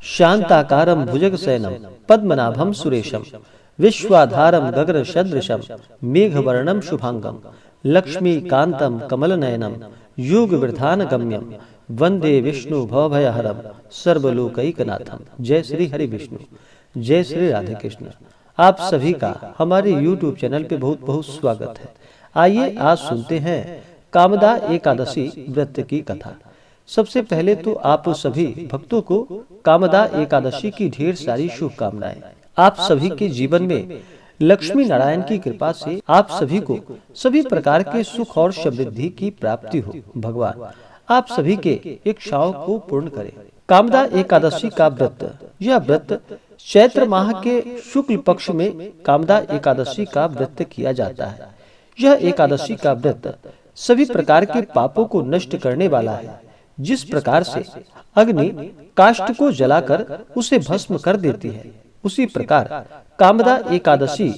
शांताकारं भुजगशयनं पद्मनाभं सुरेशं विश्वाधारं गगनसदृशं मेघवर्णं शुभांगं लक्ष्मीकान्तं कमलनयनं योगवृधानगम्यं वंदे विष्णु भवभयहरं सर्वलोकैकनाथं। जय श्री हरि विष्णु, जय श्री राधे कृष्ण। आप सभी का हमारे YouTube चैनल पे बहुत बहुत स्वागत है। आइए आज सुनते हैं कामदा एकादशी व्रत की कथा। सबसे पहले तो आप सभी भक्तों को कामदा एकादशी की ढेर सारी शुभकामनाएं। आप सभी के जीवन में लक्ष्मी नारायण की कृपा से आप सभी को सभी प्रकार के सुख और समृद्धि की प्राप्ति हो। भगवान आप सभी के इच्छाओं को पूर्ण करें। कामदा एकादशी का व्रत, यह व्रत चैत्र माह के शुक्ल पक्ष में कामदा एकादशी का व्रत किया जाता है। यह एकादशी का व्रत सभी प्रकार के पापों को नष्ट करने वाला है। जिस प्रकार से अग्नि काष्ठ को जलाकर उसे भस्म कर देती है, उसी प्रकार कामदा एकादशी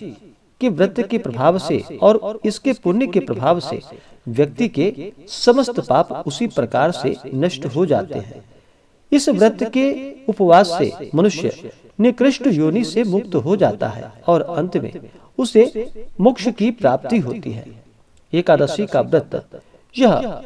के व्रत के प्रभाव से और इसके पुण्य के प्रभाव से व्यक्ति के समस्त पाप उसी प्रकार से नष्ट हो जाते हैं। इस व्रत के उपवास से मनुष्य निकृष्ट योनि से मुक्त हो जाता है और अंत में उसे मोक्ष की प्राप्ति होती है। एकादशी का व्रत यह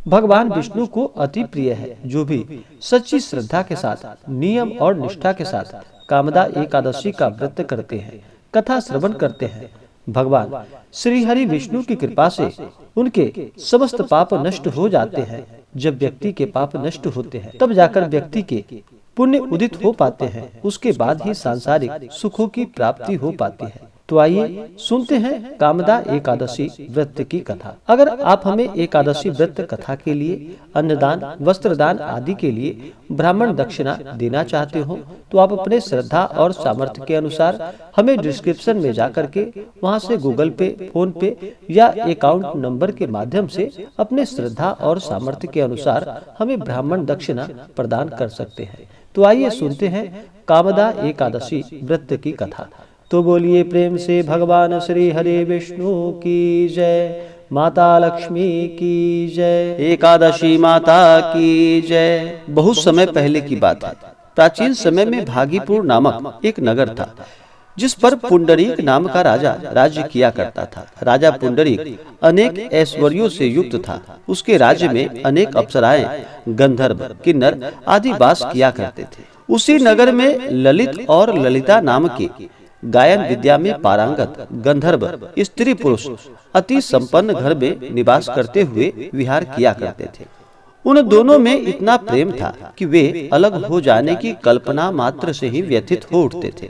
भगवान विष्णु को अति प्रिय है। जो भी सच्ची श्रद्धा के साथ, नियम और निष्ठा के साथ कामदा एकादशी का व्रत करते हैं, कथा श्रवण करते हैं, भगवान श्री हरि विष्णु की कृपा से उनके समस्त पाप नष्ट हो जाते हैं। जब व्यक्ति के पाप नष्ट होते हैं तब जाकर व्यक्ति के पुण्य उदित हो पाते हैं, उसके बाद ही सांसारिक सुखों की प्राप्ति हो पाती है। तो आइए सुनते हैं कामदा एकादशी व्रत की कथा। अगर आप हमें एकादशी व्रत कथा के लिए अन्नदान, वस्त्रदान आदि के लिए ब्राह्मण दक्षिणा देना चाहते हो तो आप अपने श्रद्धा और सामर्थ्य के अनुसार हमें डिस्क्रिप्शन में जाकर के वहां से गूगल पे, फोन पे या अकाउंट नंबर के माध्यम से अपने श्रद्धा और सामर्थ्य के अनुसार हमें ब्राह्मण दक्षिणा प्रदान कर सकते हैं। तो आइए सुनते हैं कामदा एकादशी व्रत की कथा। तो बोलिए प्रेम से भगवान श्री हरि विष्णु की जय, माता लक्ष्मी की जय, एकादशी माता की जय। बहुत समय पहले की बात है। प्राचीन समय में भागीपुर नामक एक नगर था जिस पर पुंडरीक नाम का राजा राज्य किया करता था। राजा पुंडरीक अनेक ऐश्वर्यों से युक्त था। उसके राज्य में अनेक अप्सराएं, गंधर्व, किन्नर आदि वास किया करते थे। उसी नगर में ललित और ललिता नाम के गायन विद्या में पारंगत गंधर्व स्त्री पुरुष अति संपन्न घर में निवास करते हुए विहार किया करते थे। उन दोनों में इतना प्रेम था कि वे अलग हो जाने की कल्पना मात्र से ही व्यथित हो उठते थे।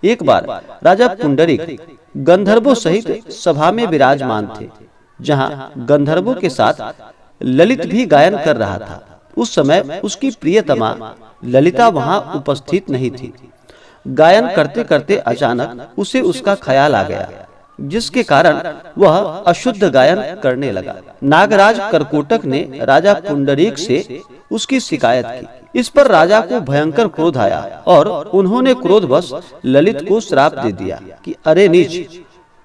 एक बार राजा पुंडरीक गंधर्वों सहित सभा में विराजमान थे, जहां गंधर्वों के साथ ललित भी गायन कर रहा था। उस समय उसकी प्रियतमा ललिता वहां उपस्थित नहीं थी। गायन करते करते अचानक उसे उसका ख्याल आ गया, जिसके कारण वह अशुद्ध गायन करने लगा। नागराज करकोटक ने राजा पुंडरीक से उसकी शिकायत की। इस पर राजा को भयंकर क्रोध आया और उन्होंने क्रोधवश ललित को श्राप दे दिया कि अरे नीच,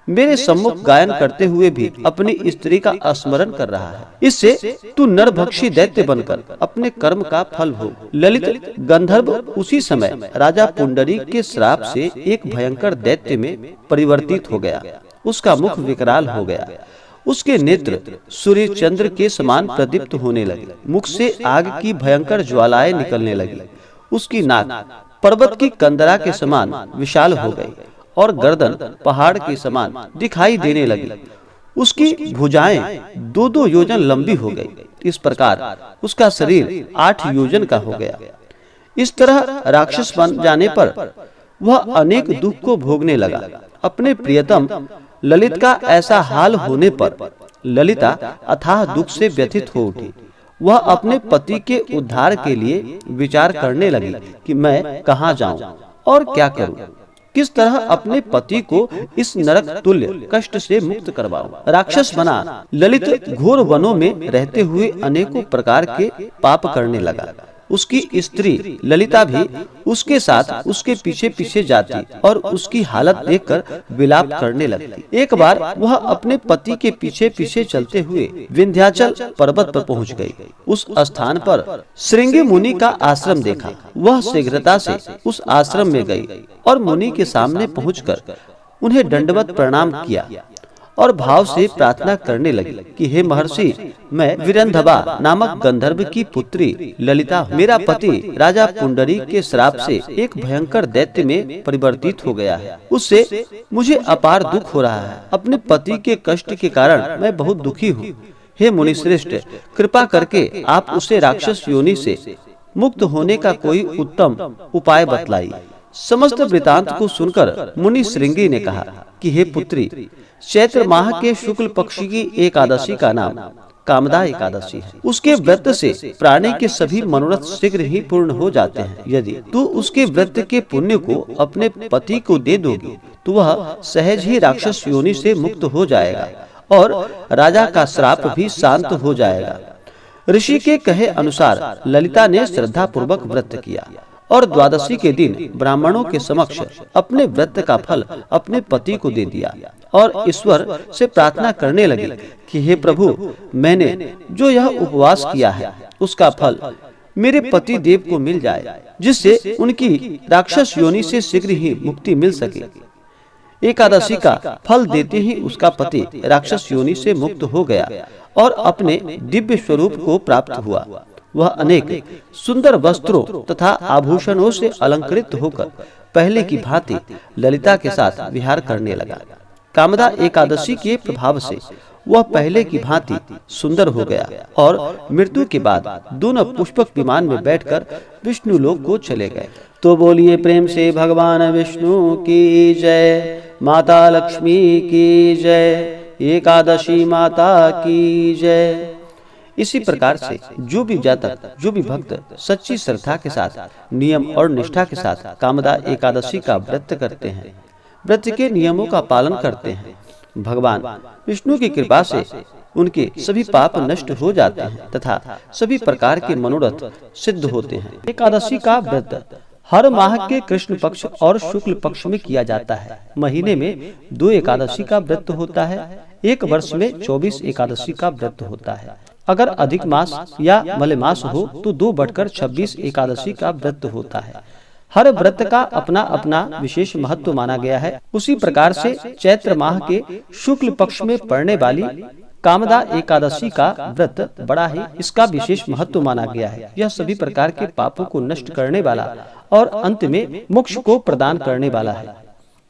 मेरे सम्मुख गायन करते हुए भी अपनी स्त्री का स्मरण कर रहा है। इससे तू नरभक्षी दैत्य बनकर अपने कर्म का फल भोग। ललित गंधर्व उसी समय राजा पुंडरीक के श्राप से एक भयंकर दैत्य में परिवर्तित हो गया। उसका मुख विकराल हो गया, उसके नेत्र सूर्य चंद्र के समान प्रदीप्त होने लगे, मुख से आग की भयंकर ज्वालाएं निकलने लगी, उसकी नाक पर्वत की कंदरा के समान विशाल हो गई और गर्दन पहाड़ के समान दिखाई देने लगी। उसकी भुजाएं 2-2 योजन लंबी हो गई। इस प्रकार उसका शरीर 8 योजन का हो गया। इस तरह राक्षस बन जाने पर वह अनेक दुख को भोगने लगा। अपने प्रियतम ललित का ऐसा हाल होने पर ललिता अथाह दुख से व्यथित हो उठी। वह अपने पति के उद्धार के लिए विचार करने लगी कि मैं कहाँ जाऊं और क्या करूं, किस तरह अपने पति को इस नरक तुल्य कष्ट से मुक्त करवाऊं। राक्षस बना ललित घोर वनों में रहते हुए अनेकों प्रकार के पाप करने लगा। उसकी स्त्री ललिता भी उसके साथ उसके पीछे पीछे जाती और उसकी हालत देखकर विलाप करने लगती। एक बार वह अपने पति के पीछे पीछे चलते हुए विंध्याचल पर्वत पर पहुंच गई। उस स्थान पर श्रृंगी मुनि का आश्रम देखा। वह शीघ्रता से उस आश्रम में गई और मुनि के सामने पहुंचकर उन्हें दंडवत प्रणाम किया और भाव से प्रार्थना करने लगी कि हे महर्षि, मैं विरंधवा नामक गंधर्व की पुत्री ललिता, मेरा पति राजा पुंडरीक के श्राप से एक भयंकर दैत्य में परिवर्तित हो गया है। उससे मुझे अपार दुख हो रहा है। अपने पति के कष्ट के कारण मैं बहुत दुखी हूँ। हे मुनिश्रेष्ठ, कृपा करके आप उसे राक्षस योनि से मुक्त होने का कोई उत्तम उपाय बतलाइए। समस्त वृतांत को सुनकर मुनि श्रृंगी ने कहा कि हे पुत्री, चैत्र माह के शुक्ल पक्ष की एकादशी का नाम कामदा एकादशी है। उसके व्रत से प्राणी के सभी मनोरथ शीघ्र ही पूर्ण हो जाते हैं। यदि तू उसके व्रत के पुण्य को अपने पति को दे दोगी तो वह सहज ही राक्षस योनि से मुक्त हो जाएगा और राजा का श्राप भी शांत हो जाएगा। ऋषि के कहे अनुसार ललिता ने श्रद्धा पूर्वक व्रत किया और द्वादशी के दिन ब्राह्मणों के समक्ष अपने व्रत का फल अपने पति को दे दिया और ईश्वर से प्रार्थना करने लगी कि हे प्रभु, मैंने जो यह उपवास किया है उसका फल मेरे पति देव को मिल जाए, जिससे उनकी राक्षस योनि से शीघ्र ही मुक्ति मिल सके। एकादशी का फल देते ही उसका पति राक्षस योनि से मुक्त हो गया और अपने दिव्य स्वरूप को प्राप्त हुआ। वह अनेक सुंदर वस्त्रों तथा आभूषणों से अलंकृत होकर पहले की भांति ललिता के साथ विहार करने लगा। कामदा एकादशी के प्रभाव से वह पहले की भांति सुंदर हो गया और मृत्यु के बाद दोनों पुष्पक विमान में बैठकर विष्णु लोक को चले गए। तो बोलिए प्रेम से भगवान विष्णु की जय, माता लक्ष्मी की जय, एकादशी माता की जय। इसी प्रकार से जो भी जातक, जो भी भक्त सच्ची श्रद्धा के साथ, नियम और निष्ठा के साथ कामदा एकादशी का व्रत करते हैं, व्रत के नियमों का पालन करते हैं, भगवान विष्णु की कृपा से उनके सभी पाप नष्ट हो जाते हैं तथा सभी प्रकार के मनोरथ सिद्ध होते हैं। एकादशी का व्रत हर माह के कृष्ण पक्ष और शुक्ल पक्ष में किया जाता है। महीने में 2 एकादशी का व्रत होता है। एक वर्ष में 24 एकादशी का व्रत होता है। अगर अधिक मास या मलेमास हो तो 2/26 एकादशी का व्रत होता है। हर व्रत का अपना अपना विशेष महत्व माना गया है। उसी प्रकार से चैत्र माह के शुक्ल पक्ष में पड़ने वाली कामदा एकादशी का व्रत बड़ा ही इसका विशेष महत्व माना गया है। यह सभी प्रकार के पापों को नष्ट करने वाला और अंत में मोक्ष को प्रदान करने वाला है।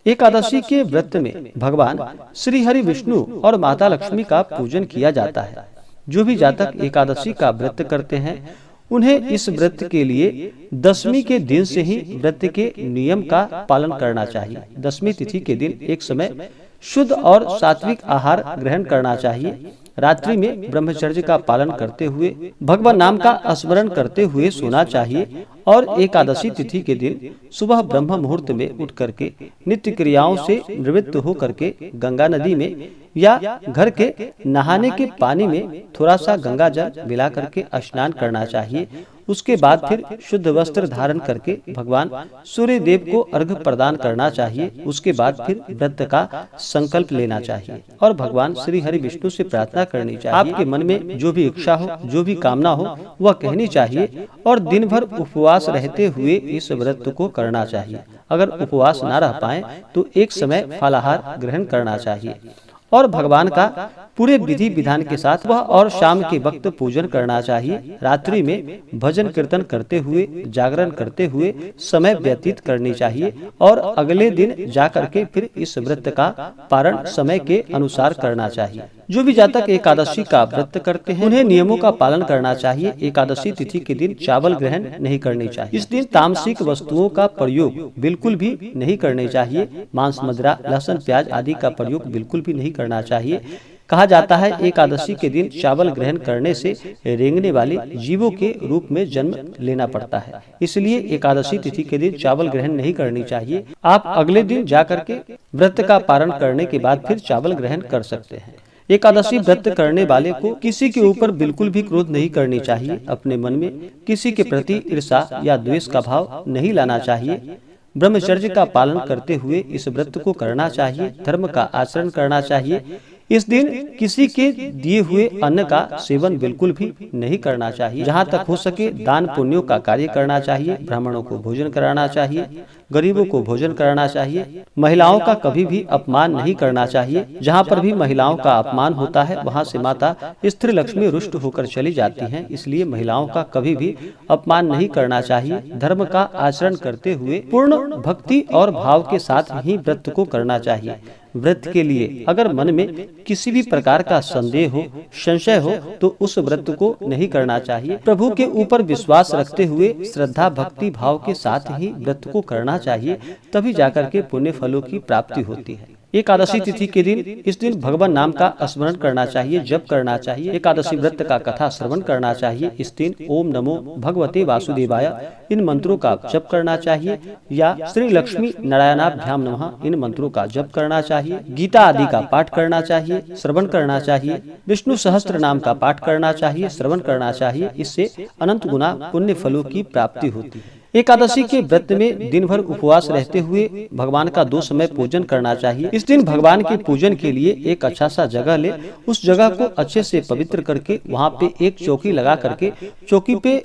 एकादशी के व्रत में भगवान श्री हरि विष्णु और माता लक्ष्मी का पूजन किया जाता है। जो भी जातक एकादशी का व्रत करते हैं उन्हें इस व्रत के लिए दशमी के दिन से ही व्रत के नियम का पालन करना चाहिए। दशमी तिथि के दिन एक समय शुद्ध और सात्विक आहार ग्रहण करना चाहिए। रात्रि में ब्रह्मचर्य का पालन करते हुए भगवान नाम का स्मरण करते हुए सोना चाहिए और एकादशी तिथि के दिन सुबह ब्रह्म मुहूर्त में उठ करके नित्य क्रियाओं से निवृत्त हो करके गंगा नदी में या घर के नहाने के पानी में थोड़ा सा गंगा जल मिला करके स्नान करना चाहिए। उसके बाद फिर शुद्ध वस्त्र धारण करके भगवान सूर्य देव को अर्घ्य प्रदान करना चाहिए। उसके बाद फिर व्रत का संकल्प लेना चाहिए और भगवान श्री हरि विष्णु से प्रार्थना करनी चाहिए। आपके मन में जो भी इच्छा हो, जो भी कामना हो वह कहनी चाहिए और दिन भर उपवास रहते हुए इस व्रत को करना चाहिए। अगर उपवास न रह पाए तो एक समय फलाहार ग्रहण करना चाहिए और भगवान का पूरे विधि विधान के साथ वह और शाम के वक्त पूजन करना चाहिए। रात्रि में भजन कीर्तन करते हुए, जागरण करते हुए समय व्यतीत करनी चाहिए और अगले दिन जाकर के फिर इस व्रत का पारण समय के अनुसार करना चाहिए। जो भी जातक एकादशी का व्रत करते हैं उन्हें नियमों का पालन करना चाहिए। एकादशी तिथि के दिन चावल ग्रहण नहीं करनी चाहिए। इस दिन तामसिक वस्तुओं का प्रयोग बिल्कुल भी नहीं करनी चाहिए। मांस, मदिरा, लहसुन, प्याज आदि का प्रयोग बिल्कुल भी नहीं करना चाहिए। कहा जाता है एकादशी के दिन चावल ग्रहण करने से रेंगने वाले जीवों के रूप में जन्म लेना पड़ता है, इसलिए एकादशी तिथि के दिन चावल ग्रहण नहीं करनी चाहिए। आप अगले दिन जाकर के व्रत का पारण करने के बाद फिर चावल ग्रहण कर सकते हैं। एकादशी व्रत करने वाले को किसी के ऊपर बिल्कुल भी क्रोध नहीं करनी चाहिए। अपने मन में किसी के प्रति ईर्षा या द्वेष का भाव नहीं लाना चाहिए। ब्रह्मचर्य का पालन करते हुए इस व्रत को करना चाहिए। धर्म का आचरण करना चाहिए। इस दिन किसी के दिए हुए अन्न का सेवन बिल्कुल भी नहीं करना चाहिए। जहाँ तक हो सके दान पुण्यों का कार्य करना चाहिए। ब्राह्मणों को भोजन कराना चाहिए, गरीबों को भोजन कराना चाहिए। महिलाओं का कभी भी अपमान नहीं करना चाहिए। जहाँ पर भी महिलाओं का अपमान होता है वहाँ से माता स्त्री लक्ष्मी रुष्ट होकर चली जाती हैं। इसलिए महिलाओं का कभी भी अपमान नहीं करना चाहिए। धर्म का आचरण करते हुए पूर्ण भक्ति और भाव के साथ ही व्रत को करना चाहिए। व्रत के लिए अगर मन में किसी भी प्रकार का संदेह हो, संशय हो तो उस व्रत को नहीं करना चाहिए। प्रभु के ऊपर विश्वास रखते हुए श्रद्धा भक्ति भाव के साथ ही व्रत को करना चाहिए, तभी जाकर के पुण्य फलों की प्राप्ति होती है। एकादशी तिथि के दिन इस दिन भगवान नाम का स्मरण करना चाहिए, जप करना चाहिए। एकादशी व्रत का कथा श्रवण करना चाहिए। इस दिन ओम नमो भगवते वासुदेवाय इन मंत्रों का जप करना चाहिए या श्री लक्ष्मी नारायणाभ्याम नमः इन मंत्रों का जप करना चाहिए। गीता आदि का पाठ करना चाहिए, श्रवण करना चाहिए। विष्णु सहस्त्र नाम का पाठ करना चाहिए, श्रवण करना चाहिए। इससे अनंत गुना पुण्य फलों की प्राप्ति होती है। एकादशी के व्रत में दिन भर उपवास रहते हुए भगवान का 2 समय पूजन करना चाहिए। इस दिन भगवान के पूजन के लिए एक अच्छा सा जगह ले, उस जगह को अच्छे से पवित्र करके वहाँ पे एक चौकी लगा करके, चौकी पे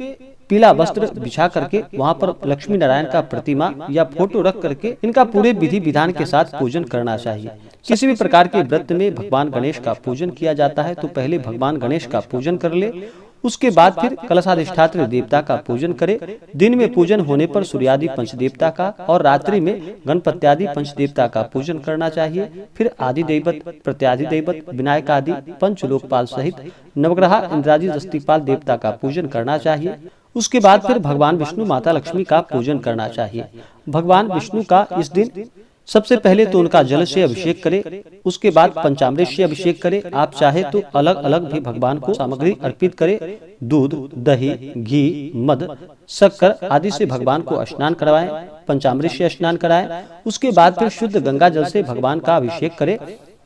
पीला वस्त्र बिछा करके वहाँ पर लक्ष्मी नारायण का प्रतिमा या फोटो रख करके इनका पूरे विधि विधान के साथ पूजन करना चाहिए। किसी भी प्रकार के व्रत में भगवान गणेश का पूजन किया जाता है तो पहले भगवान गणेश का पूजन कर ले, उसके बाद फिर कलशाधिष्ठात्री देवता का पूजन करे। दिन में पूजन होने पर सूर्यादि पंचदेवता का और रात्रि में गणपत्यादि पंचदेवता का पूजन करना चाहिए। फिर आदि दैवत, प्रत्यादि दैवत, विनायक आदि पंचलोकपाल सहित नवग्रह इंद्रादि दस्तिपाल देवता का पूजन करना चाहिए। उसके बाद फिर भगवान विष्णु माता लक्ष्मी का पूजन करना चाहिए। भगवान विष्णु का इस दिन सबसे पहले तो उनका जल से अभिषेक करे, उसके बाद पंचामृत से अभिषेक करे। आप चाहे तो अलग अलग भी भगवान को सामग्री अर्पित करे। दूध, दही, घी, मद, शक्कर आदि से भगवान को स्नान करवाएं, पंचामृत से स्नान कराएं। उसके बाद फिर शुद्ध गंगा जल से भगवान का अभिषेक करे।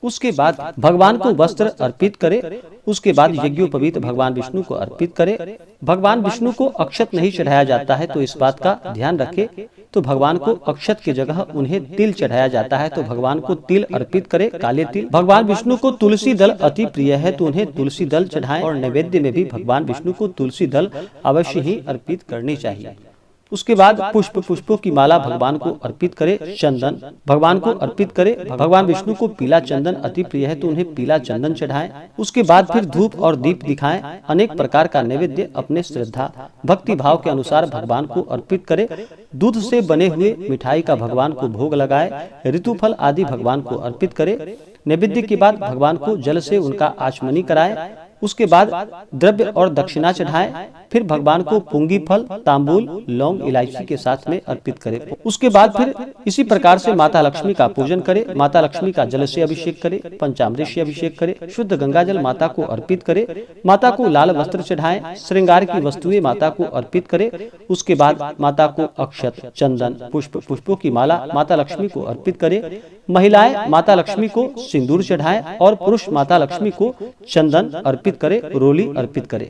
उसके बाद भगवान को वस्त्र अर्पित करे। उसके बाद यज्ञोपवीत भगवान विष्णु को अर्पित करे। भगवान विष्णु को अक्षत नहीं चढ़ाया जाता है तो इस बात का ध्यान रखे। तो भगवान को अक्षत की जगह उन्हें तिल चढ़ाया जाता है तो भगवान को तिल अर्पित करे, काले तिल। भगवान विष्णु को तुलसी दल अति प्रिय है तो उन्हें तुलसी दल चढ़ाएं और नैवेद्य में भी भगवान विष्णु को तुलसी दल अवश्य ही अर्पित करनी चाहिए। उसके बाद पुष्पों की माला भगवान को अर्पित करे। चंदन भगवान को अर्पित करे। भगवान विष्णु को पीला चंदन अति प्रिय है तो उन्हें पीला चंदन चढ़ाएं। उसके बाद फिर धूप और दीप दिखाएं। अनेक प्रकार का नैवेद्य अपने श्रद्धा भक्ति भाव के अनुसार भगवान को अर्पित करे। दूध से बने हुए मिठाई का भगवान को भोग लगाए। ऋतुफल आदि भगवान को अर्पित करे। नैवेद्य के बाद भगवान को जल से उनका आचमनी कराए। उसके बाद द्रव्य और दक्षिणा चढ़ाएं। फिर भगवान को पुंगी फल, तांबूल, लौंग, इलायची के साथ में अर्पित करें। उसके बाद फिर इसी प्रकार से माता लक्ष्मी का पूजन करे। माता लक्ष्मी का जल से अभिषेक करे, पंचामृत से अभिषेक करे, शुद्ध गंगा जल माता को अर्पित करे। माता को लाल वस्त्र चढ़ाएं। श्रृंगार की वस्तुएं माता को अर्पित करे। उसके बाद माता को अक्षत, चंदन, पुष्पों की माला माता लक्ष्मी को अर्पित करे। महिलाएं माता लक्ष्मी को सिंदूर चढ़ाएं और पुरुष माता लक्ष्मी को चंदन अर्पित करे, रोली अर्पित करे।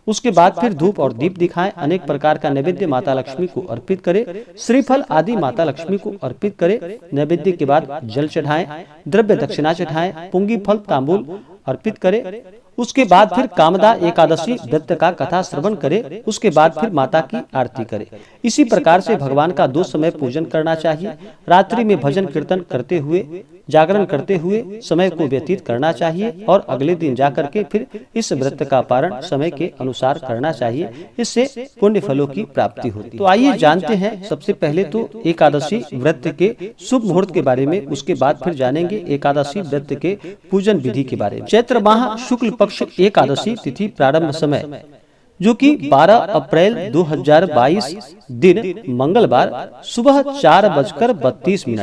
उसके बाद फिर धूप और दीप दिखाएं। अनेक प्रकार का नैवेद्य माता लक्ष्मी को अर्पित करे। श्रीफल आदि माता लक्ष्मी को अर्पित करे। नैवेद्य के बाद जल चढ़ाएं, द्रव्य दक्षिणा चढ़ाएं, पुंगी फल, तांबूल अर्पित करे। उसके बाद फिर कामदा एकादशी व्रत का कथा श्रवण करे। उसके बाद फिर माता की आरती करे। इसी प्रकार से भगवान का 2 समय पूजन करना चाहिए। रात्रि में भजन कीर्तन करते हुए, जागरण करते हुए समय को व्यतीत करना चाहिए और अगले दिन जाकर के फिर इस व्रत का पारण समय के अनुसार करना चाहिए। इससे पुण्य फलों की प्राप्ति होती है। तो आइए जानते हैं सबसे पहले तो एकादशी व्रत के शुभ मुहूर्त के बारे में। उसके बाद फिर जानेंगे एकादशी व्रत के पूजन विधि के बारे में। चैत्र माह शुक्ल पक्ष एकादशी तिथि प्रारंभ समय जो कि 12 अप्रैल 2022 दिन मंगलवार सुबह 4:32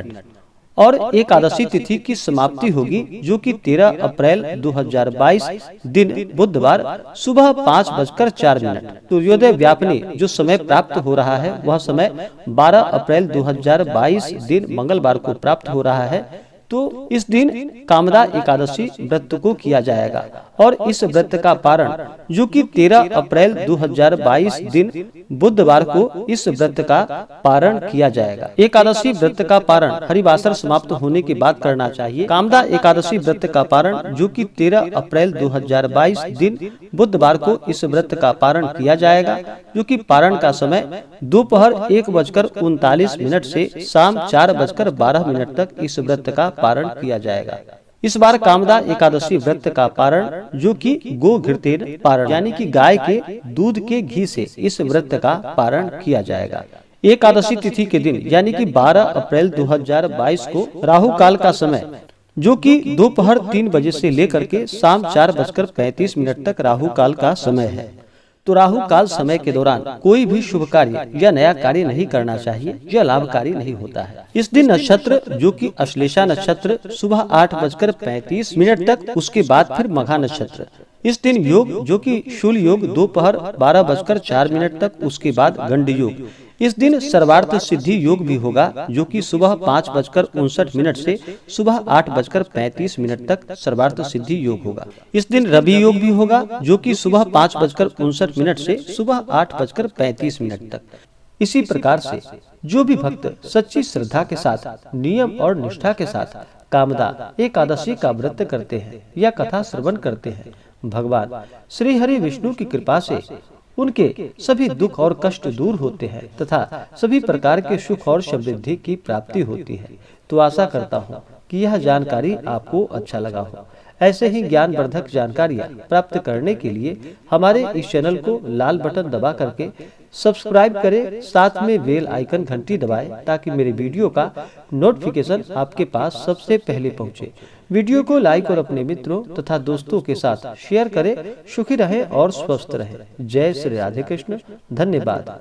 और एकादशी तिथि की समाप्ति होगी जो कि 13 अप्रैल 2022 दिन बुधवार सुबह 5:04। सूर्योदय व्यापनी जो समय प्राप्त हो रहा है वह समय 12 अप्रैल 2022 दिन मंगलवार को प्राप्त हो रहा है। तो इस दिन कामदा एकादशी व्रत को किया जाएगा और इस व्रत का पारण जो कि 13 अप्रैल 2022 दिन बुधवार को इस व्रत का पारण किया जाएगा। एकादशी व्रत का पारण हरिवासर समाप्त होने के बाद करना चाहिए। कामदा एकादशी व्रत का पारण जो कि 13 अप्रैल 2022 दिन बुधवार को इस व्रत का पारण किया जाएगा, जो कि पारण का समय दोपहर 1:39 से शाम 4:12 तक इस व्रत का पारण किया जाएगा। इस बार कामदा एकादशी व्रत का पारण जो कि गो घृतेन पारण यानी कि गाय के दूध के घी से इस व्रत का पारण किया जाएगा। एकादशी तिथि के दिन यानी कि 12 अप्रैल 2022 को राहु काल का समय जो कि दोपहर 3 बजे से लेकर के शाम 4:35 तक राहु काल का समय है। तो राहु काल समय के दौरान कोई भी शुभ कार्य या नया कार्य नहीं करना चाहिए, यह लाभकारी नहीं होता है। इस दिन नक्षत्र जो कि अश्लेषा नक्षत्र सुबह 8:35 तक, उसके बाद फिर मघा नक्षत्र। इस दिन योग जो कि शूल योग दोपहर 12:04 तक, उसके बाद गंड योग। इस दिन सर्वार्थ सिद्धि योग भी होगा जो कि सुबह 5:59 से सुबह 8:35 तक सर्वार्थ सिद्धि योग होगा। इस दिन रवि योग भी होगा जो कि सुबह 5:59 से सुबह 8:35 तक। इसी प्रकार से जो भी भक्त सच्ची श्रद्धा के साथ नियम और निष्ठा के साथ कामदा एकादशी का व्रत करते हैं या कथा श्रवण करते हैं, भगवान श्री हरि विष्णु की कृपा से उनके सभी दुख और कष्ट दूर होते हैं तथा सभी प्रकार के सुख और समृद्धि की प्राप्ति होती है। तो आशा करता हूँ कि यह जानकारी आपको अच्छा लगा हो। ऐसे ही ज्ञानवर्धक जानकारियाँ प्राप्त करने के लिए हमारे इस चैनल को लाल बटन दबा करके सब्सक्राइब करें, साथ में बेल आइकन घंटी दबाएं ताकि मेरे वीडियो का नोटिफिकेशन आपके पास सबसे पहले पहुंचे। वीडियो को लाइक और अपने मित्रों तथा दोस्तों के साथ शेयर करें। सुखी रहें और स्वस्थ रहें। जय श्री राधे कृष्ण। धन्यवाद।